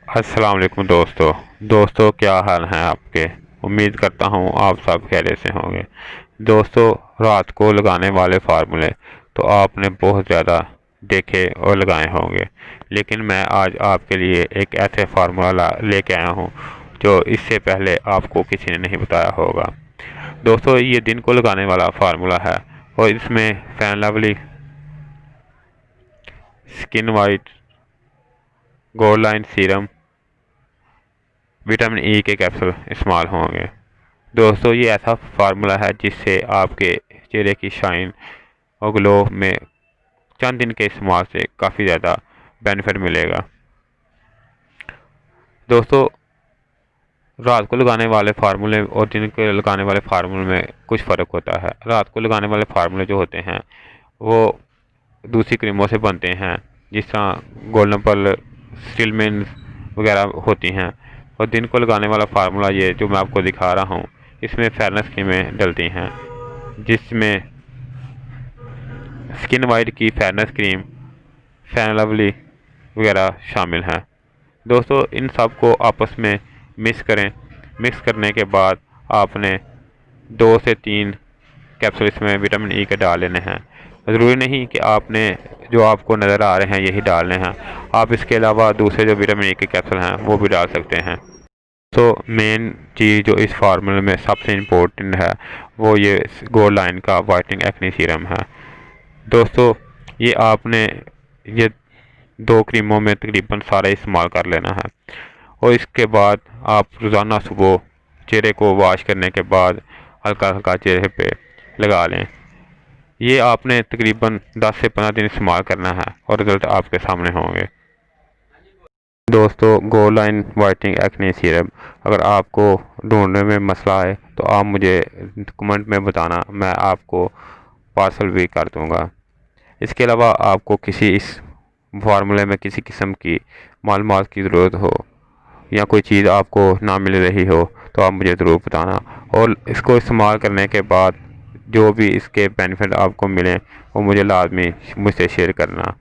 अस्सलाम वालेकुम दोस्तों क्या हाल हैं आपके। उम्मीद करता हूँ आप सब खैरियत से होंगे। दोस्तों, रात को लगाने वाले फार्मूले तो आपने बहुत ज़्यादा देखे और लगाए होंगे, लेकिन मैं आज आपके लिए एक ऐसे फार्मूला लेके आया हूँ जो इससे पहले आपको किसी ने नहीं बताया होगा। दोस्तों, ये दिन को लगाने वाला फार्मूला है और इसमें fan lovely, skin white, gold line serum, vitamin E के कैप्सूल इस्तेमाल होंगे। दोस्तों, ये ऐसा फार्मूला है जिससे आपके चेहरे की शाइन और ग्लो में चंद दिन के इस्तेमाल से काफ़ी ज़्यादा बेनिफिट मिलेगा। दोस्तों, रात को लगाने वाले फार्मूले और दिन को लगाने वाले फार्मूले में कुछ फ़र्क होता है। रात को लगाने वाले फार्मूले जो होते हैं वो दूसरी क्रीमों से बनते हैं, जिस तरह गोल्डन पर्ल, स्टिलमेन वगैरह होती हैं। और दिन को लगाने वाला फार्मूला ये जो मैं आपको दिखा रहा हूँ, इसमें फेयरनेस क्रीमें डलती हैं, जिसमें स्किन वाइट की फेयरनेस क्रीम, फैन लवली वगैरह शामिल हैं। दोस्तों, इन सब को आपस में मिक्स करें। मिक्स करने के बाद आपने 2 से 3 कैप्सूल इसमें विटामिन ई के डाल लेने हैं। ज़रूरी नहीं कि आपने जो आपको नज़र आ रहे हैं यही डालने हैं, आप इसके अलावा दूसरे जो विटामिन ई के कैप्सूल हैं वो भी डाल सकते हैं। तो मेन चीज़ जो इस फार्मूले में सबसे इम्पोर्टेंट है वो ये गोल्ड लाइन का वाइटनिंग एक्ने सीरम है। दोस्तों, ये आपने ये 2 क्रीमों में तकरीबन सारा इस्तेमाल कर लेना है और इसके बाद आप रोज़ाना सुबह चेहरे को वॉश करने के बाद हल्का हल्का चेहरे पे लगा लें। ये आपने तकरीबन 10 से 15 दिन इस्तेमाल करना है और रिज़ल्ट आपके सामने होंगे। दोस्तों, gold line whitening acne serum अगर आपको ढूंढने में मसला है तो आप मुझे कमेंट में बताना, मैं आपको पार्सल भी कर दूंगा। इसके अलावा आपको किसी इस फार्मूले में किसी किस्म की मालूमात की ज़रूरत हो या कोई चीज़ आपको ना मिल रही हो तो आप मुझे ज़रूर बताना, और इसको इस्तेमाल करने के बाद जो भी इसके बेनिफिट आपको मिलें वो मुझे लाजमी मुझसे शेयर करना।